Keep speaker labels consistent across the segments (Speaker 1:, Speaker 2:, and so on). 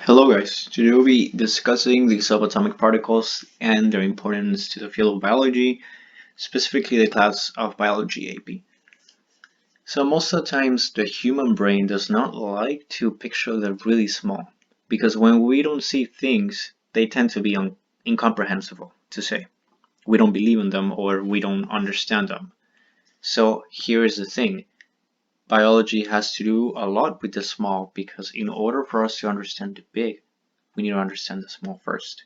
Speaker 1: Hello guys, today we'll be discussing the subatomic particles and their importance to the field of biology, specifically the class of biology AP. So most of the times the human brain does not like to picture them really small, because when we don't see things, they tend to be incomprehensible to say. We don't believe in them or we don't understand them. So here is the thing. Biology has to do a lot with the small because in order for us to understand the big, we need to understand the small first.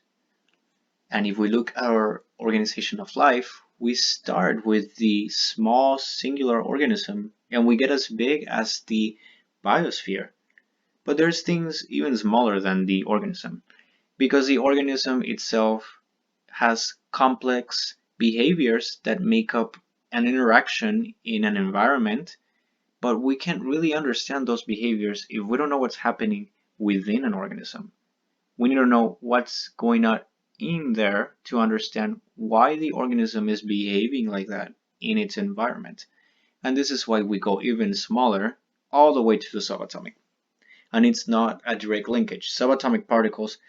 Speaker 1: And if we look at our organization of life, we start with the small singular organism and we get as big as the biosphere. But there's things even smaller than the organism because the organism itself has complex behaviors that make up an interaction in an environment, but we can't really understand those behaviors if we don't know what's happening within an organism. We need to know what's going on in there to understand why the organism is behaving like that in its environment. And this is why we go even smaller all the way to the subatomic. And it's not a direct linkage. Subatomic particles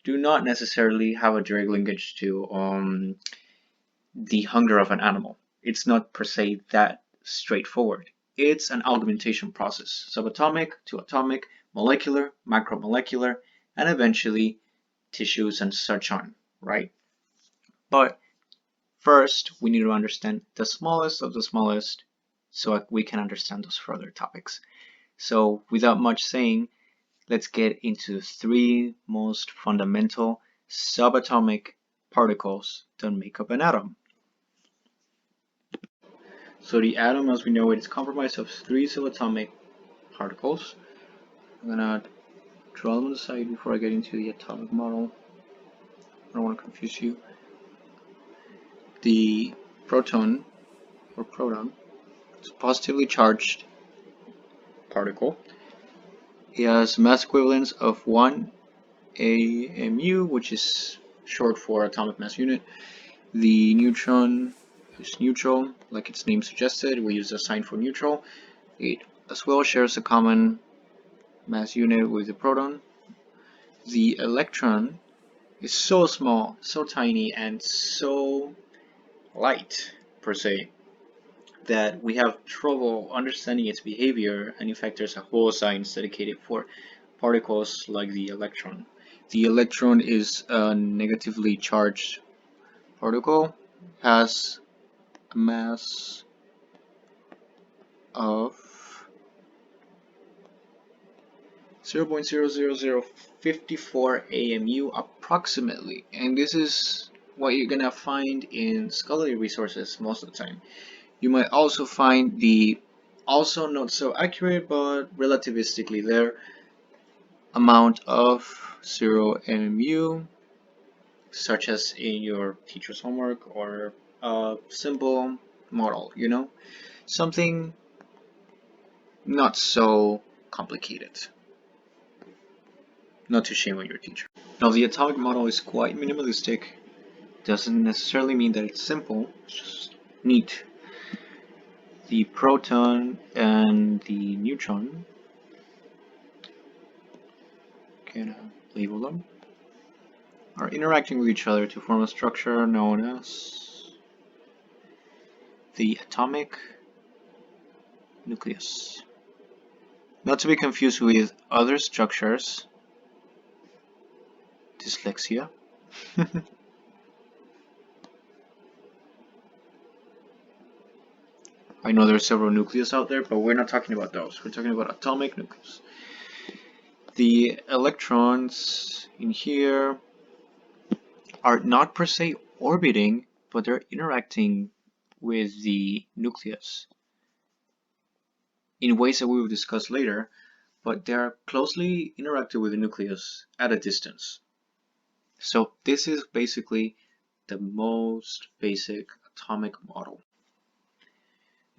Speaker 1: do not necessarily have a direct linkage to the hunger of an animal. It's not per se that straightforward. It's an augmentation process. Subatomic to atomic, molecular, macromolecular, and eventually tissues and such on, right? But first, we need to understand the smallest of the smallest so we can understand those further topics. So without much saying, let's get into the three most fundamental subatomic particles that make up an atom. So the atom, as we know it, is comprised of three subatomic particles. I'm gonna draw them on the side before I get into the atomic model. I don't want to confuse you. The proton or proton is a positively charged particle. It has mass equivalence of 1 AMU, which is short for atomic mass unit. The neutron is neutral, like its name suggested. We use a sign for neutral. It as well shares a common mass unit with the proton. The electron is so small, so tiny, and so light, per se, that we have trouble understanding its behavior, and in fact there's a whole science dedicated for particles like the electron. The electron is a negatively charged particle, has a mass of 0.00054 AMU approximately, and this is what you're gonna find in scholarly resources most of the time. You might also find the also not so accurate but relativistically there amount of 0 MMU, such as in your teacher's homework or a simple model, something not so complicated. Not to shame on your teacher. Now the atomic model is quite minimalistic. Doesn't necessarily mean that it's simple, it's just neat. The proton and the neutron, can label them, are interacting with each other to form a structure known as the atomic nucleus. Not to be confused with other structures. Dyslexia. I know there are several nucleus out there, but we're not talking about those. We're talking about atomic nucleus. The electrons in here are not per se orbiting, but they're interacting with the nucleus in ways that we will discuss later, but they are closely interacted with the nucleus at a distance. So this is basically the most basic atomic model.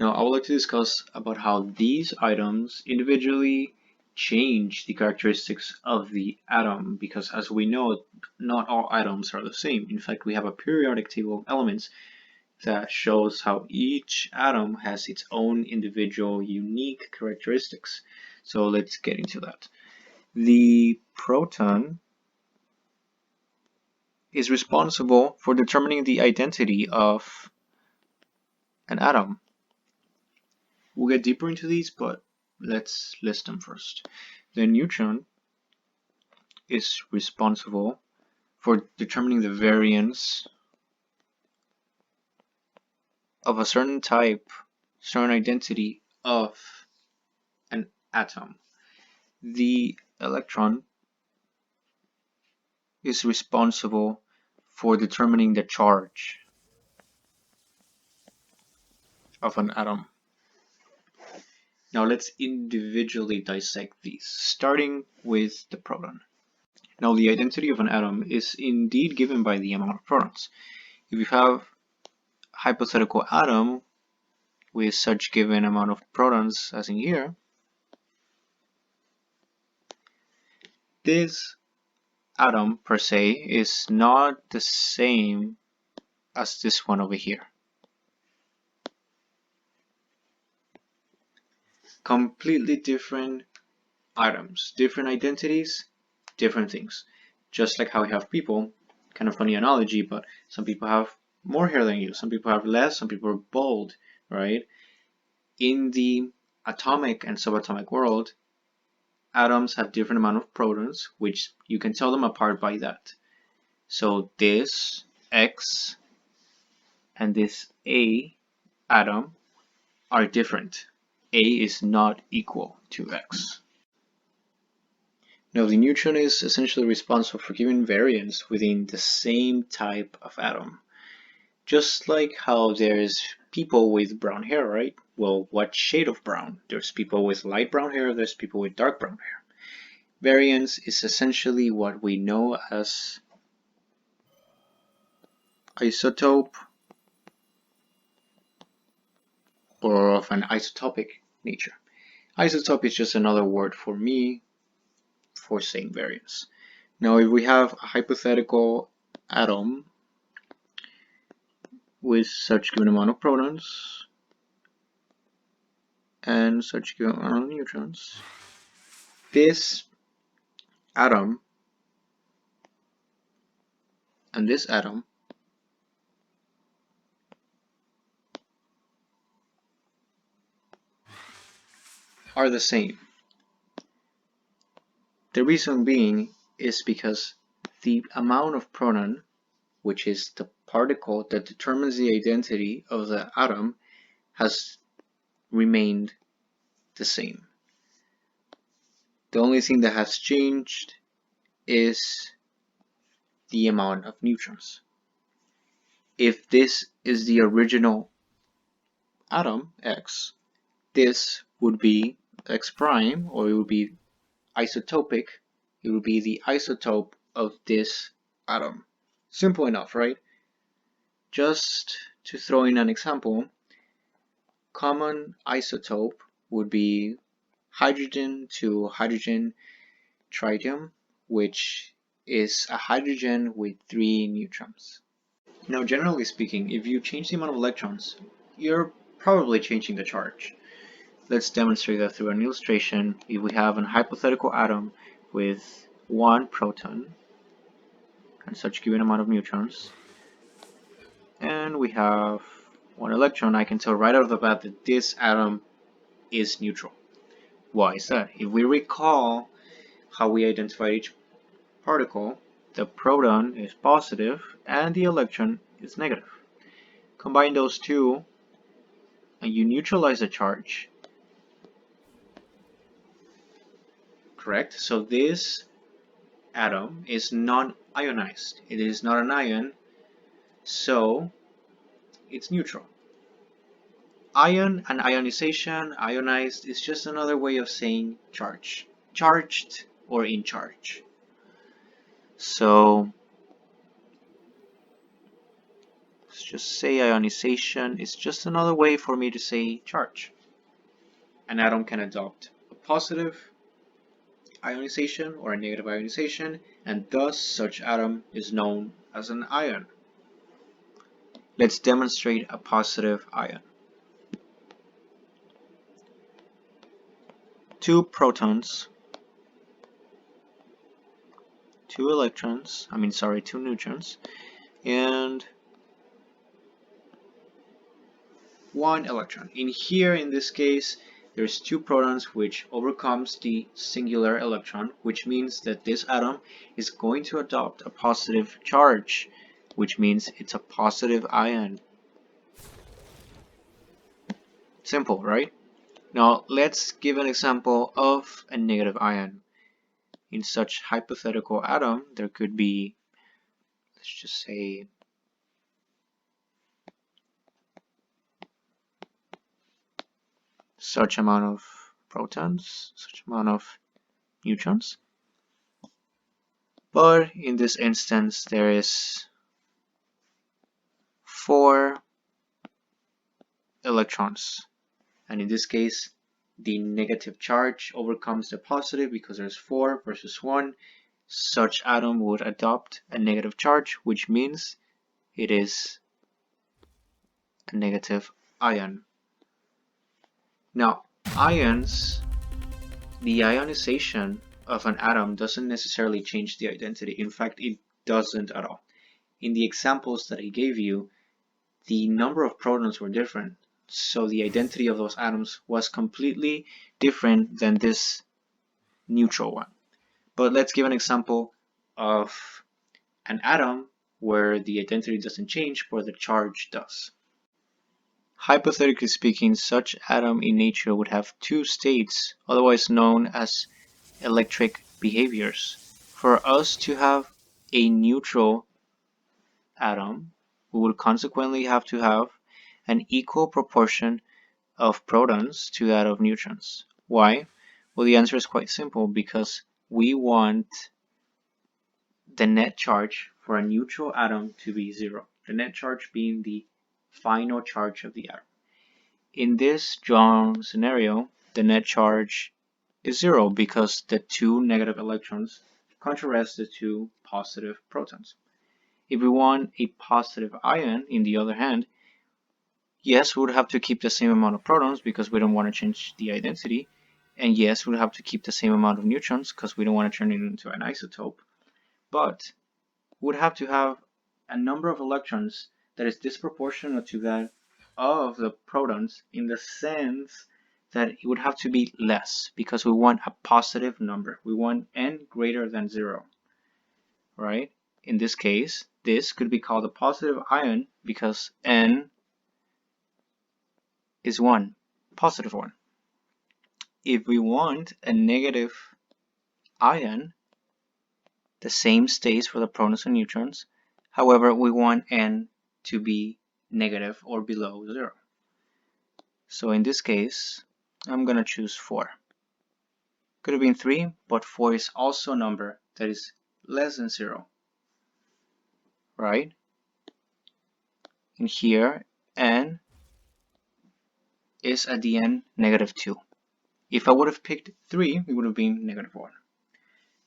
Speaker 1: Now I would like to discuss about how these items individually change the characteristics of the atom, because as we know, not all atoms are the same. In fact, we have a periodic table of elements that shows how each atom has its own individual unique characteristics. So let's get into that. The proton is responsible for determining the identity of an atom. We'll get deeper into these, but let's list them first. The neutron is responsible for determining the variance of a certain type, certain identity of an atom. The electron is responsible for determining the charge of an atom. Now let's individually dissect these, starting with the proton. Now the identity of an atom is indeed given by the amount of protons. If you have a hypothetical atom with such given amount of protons as in here, this atom per se is not the same as this one over here. Completely different items, different identities, different things. Just like how we have people, kind of funny analogy, but some people have more hair than you, some people have less, some people are bald, right? In the atomic and subatomic world, atoms have different amount of protons, which you can tell them apart by that. So this X and this A atom are different. A is not equal to X. Now the neutron is essentially responsible for giving variance within the same type of atom. Just like how there's people with brown hair, right? Well, what shade of brown? There's people with light brown hair, there's people with dark brown hair. Variance is essentially what we know as isotope or of an isotopic nature. Isotope is just another word for me for saying variance. Now if we have a hypothetical atom with such given amount of protons and such given amount of neutrons, this atom and this atom are the same. The reason being is because the amount of proton, which is the particle that determines the identity of the atom, has remained the same. The only thing that has changed is the amount of neutrons. If this is the original atom, X, this would be X prime, or it would be isotopic. It would be the isotope of this atom. Simple enough, right? Just to throw in an example, common isotope would be hydrogen to hydrogen tritium, which is a hydrogen with 3 neutrons. Now, generally speaking, if you change the amount of electrons, you're probably changing the charge. Let's demonstrate that through an illustration. If we have a hypothetical atom with 1 proton and such given amount of neutrons, and we have 1 electron, I can tell right out of the bat that this atom is neutral. Why is that? If we recall how we identified each particle, the proton is positive and the electron is negative. Combine those two and you neutralize the charge. Correct? So this atom is non-ionized. It is not an ion, so it's neutral. Ion and ionization, ionized, is just another way of saying charge. Charged or in charge. So let's just say ionization is just another way for me to say charge. An atom can adopt a positive ionization or a negative ionization, and thus such atom is known as an ion. Let's demonstrate a positive ion. 2 protons two electrons, two neutrons, and one electron. In here, in this case, there's two protons which overcomes the singular electron, which means that this atom is going to adopt a positive charge, which means it's a positive ion. Simple, right? Now let's give an example of a negative ion. In such hypothetical atom, there could be, let's just say, such amount of protons, such amount of neutrons. But in this instance, there is 4 electrons. And in this case, the negative charge overcomes the positive because there's 4 versus 1. Such atom would adopt a negative charge, which means it is a negative ion. Now, ions, the ionization of an atom doesn't necessarily change the identity. In fact, it doesn't at all. In the examples that I gave you, the number of protons were different. So the identity of those atoms was completely different than this neutral one. But let's give an example of an atom where the identity doesn't change, but the charge does. Hypothetically speaking, such atom in nature would have two states, otherwise known as electric behaviors. For us to have a neutral atom, we would consequently have to have an equal proportion of protons to that of neutrons. Why? Well, the answer is quite simple, because we want the net charge for a neutral atom to be 0. The net charge being the final charge of the atom. In this drawn scenario, the net charge is 0 because the two negative electrons contrast the two positive protons. If we want a positive ion, in the other hand, yes, we would have to keep the same amount of protons because we don't want to change the identity. And yes, we would have to keep the same amount of neutrons because we don't want to turn it into an isotope. But we would have to have a number of electrons that is disproportionate to that of the protons, in the sense that it would have to be less because we want a positive number. We want n greater than 0, right? In this case, this could be called a positive ion because n is 1, positive 1. If we want a negative ion, the same stays for the protons and neutrons. However, we want n to be negative or below 0. So in this case, I'm going to choose 4. Could have been 3, but 4 is also a number that is less than 0, right? In here, n is at the end negative 2. If I would have picked 3, it would have been negative 1.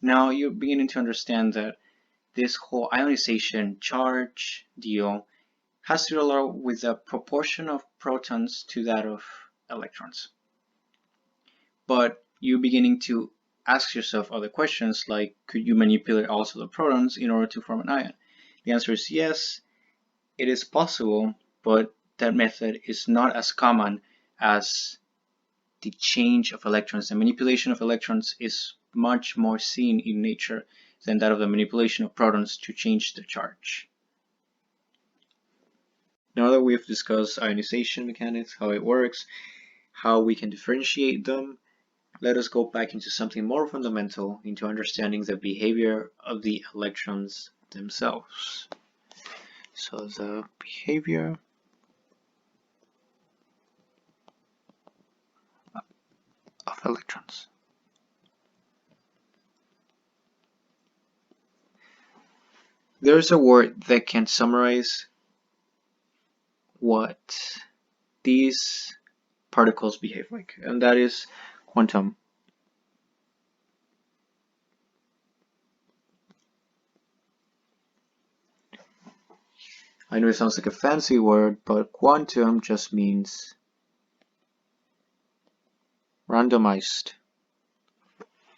Speaker 1: Now you're beginning to understand that this whole ionization charge deal has to do with the proportion of protons to that of electrons. But you're beginning to ask yourself other questions like, could you manipulate also the protons in order to form an ion? The answer is yes, it is possible, but that method is not as common as the change of electrons. The manipulation of electrons is much more seen in nature than that of the manipulation of protons to change the charge. Now that we've discussed ionization mechanics, how it works, how we can differentiate them, let us go back into something more fundamental, into understanding the behavior of the electrons themselves. So the behavior of electrons. There's a word that can summarize what these particles behave like, and that is quantum. I know it sounds like a fancy word, but quantum just means randomized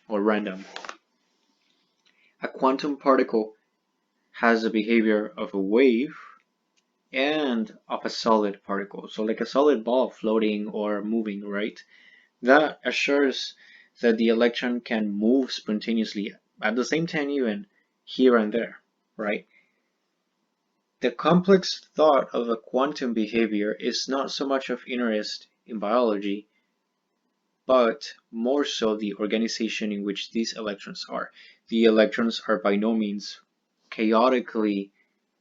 Speaker 1: or random. A quantum particle has the behavior of a wave and of a solid particle. So like a solid ball floating or moving, right? That assures that the electron can move spontaneously at the same time even here and there, right? The complex thought of a quantum behavior is not so much of interest in biology, but more so the organization in which these electrons are. The electrons are by no means chaotically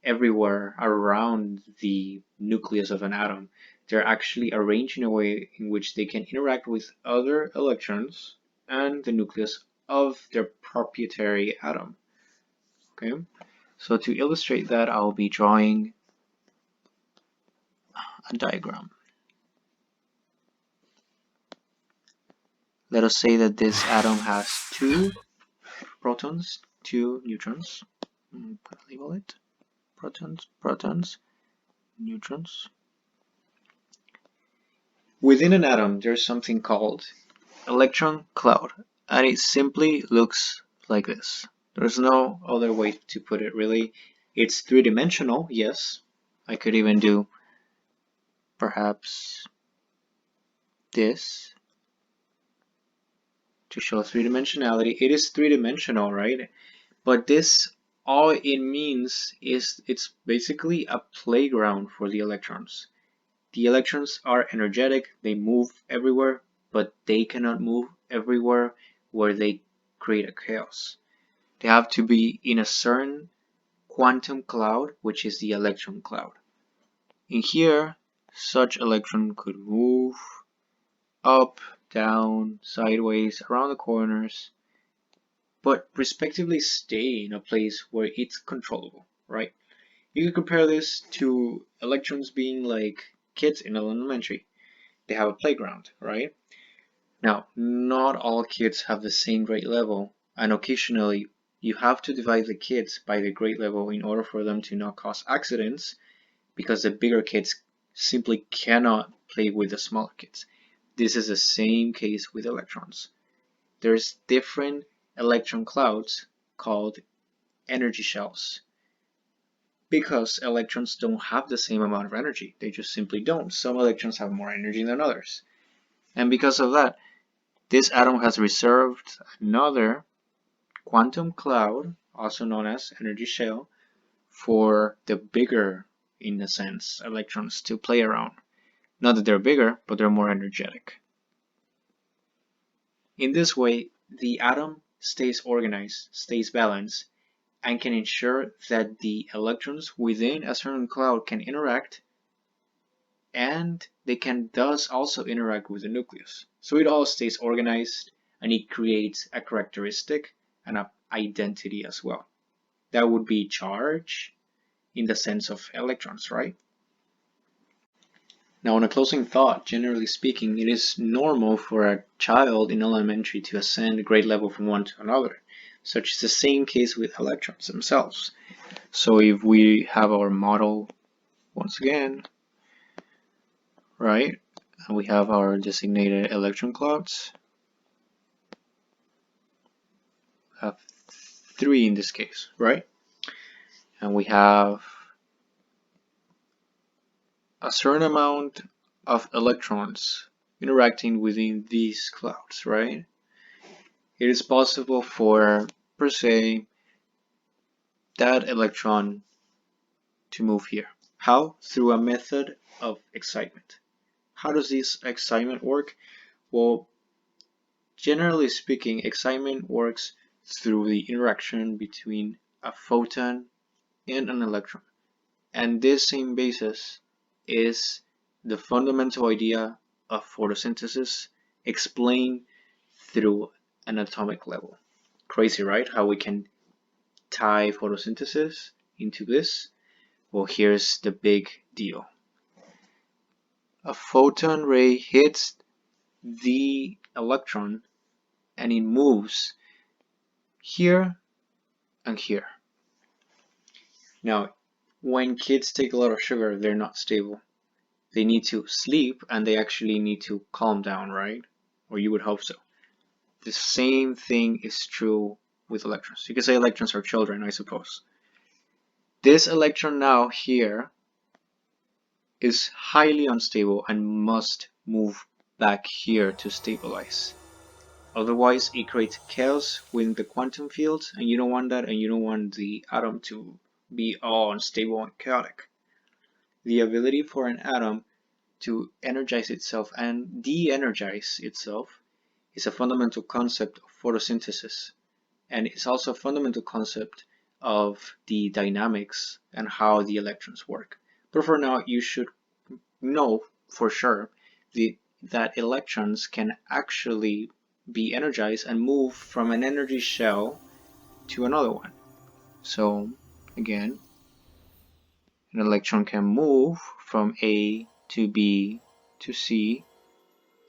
Speaker 1: everywhere around the nucleus of an atom. They're actually arranged in a way in which they can interact with other electrons and the nucleus of their proprietary atom. Okay, so to illustrate that, I'll be drawing a diagram. Let us say that this atom has 2 protons, 2 neutrons. Label it protons, protons, neutrons. Within an atom, there's something called electron cloud, and it simply looks like this. There's no other way to put it, really. It's three-dimensional, yes. I could even do perhaps this to show three-dimensionality. It is three-dimensional, right? But this, all it means is it's basically a playground for the electrons. The electrons are energetic, they move everywhere, but they cannot move everywhere where they create a chaos. They have to be in a certain quantum cloud, which is the electron cloud. In here, such electron could move up, down, sideways, around the corners, but respectively stay in a place where it's controllable, right? You can compare this to electrons being like kids in elementary. They have a playground, right? Now, not all kids have the same grade level, and occasionally you have to divide the kids by the grade level in order for them to not cause accidents, because the bigger kids simply cannot play with the smaller kids. This is the same case with electrons. There's different electron clouds called energy shells, because electrons don't have the same amount of energy. They just simply don't. Some electrons have more energy than others. And because of that, this atom has reserved another quantum cloud, also known as energy shell, for the bigger, in a sense, electrons to play around. Not that they're bigger, but they're more energetic. In this way, the atom stays organized, stays balanced, and can ensure that the electrons within a certain cloud can interact, and they can thus also interact with the nucleus. So it all stays organized, and it creates a characteristic and an identity as well. That would be charge in the sense of electrons, right? Now, on a closing thought, generally speaking, it is normal for a child in elementary to ascend a grade level from one to another. Such is the same case with electrons themselves. So if we have our model once again, right, and we have our designated electron clouds, we have 3 in this case, right? And we have a certain amount of electrons interacting within these clouds, right? It is possible for, per se, that electron to move here. How? Through a method of excitement. How does this excitement work? Well, generally speaking, excitement works through the interaction between a photon and an electron. And this same basis is the fundamental idea of photosynthesis explained through an atomic level. Crazy, right? How we can tie photosynthesis into this? Well, here's the big deal. A photon ray hits the electron and it moves here and here. Now, when kids take a lot of sugar, they're not stable. They need to sleep and they actually need to calm down, right? Or you would hope so. The same thing is true with electrons. You can say electrons are children, I suppose. This electron now here is highly unstable and must move back here to stabilize. Otherwise, it creates chaos within the quantum field, and you don't want that, and you don't want the atom to be all unstable and chaotic. The ability for an atom to energize itself and de-energize itself is a fundamental concept of photosynthesis, and it's also a fundamental concept of the dynamics and how the electrons work. But for now, you should know for sure that electrons can actually be energized and move from an energy shell to another one. So again, an electron can move from A to B to C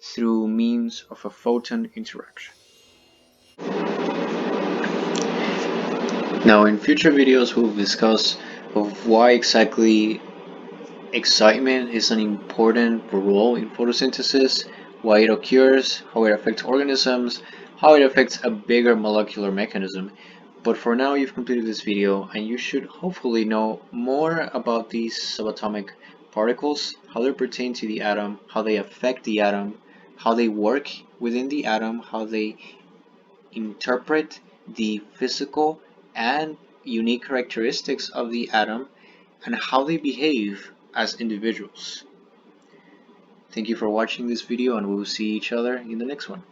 Speaker 1: through means of a photon interaction. Now in future videos we'll discuss of why exactly excitement is an important role in photosynthesis, why it occurs, how it affects organisms, how it affects a bigger molecular mechanism. But for now you've completed this video and you should hopefully know more about these subatomic particles, how they pertain to the atom, how they affect the atom, how they work within the atom, how they interpret the physical and unique characteristics of the atom, and how they behave as individuals. Thank you for watching this video, and we will see each other in the next one.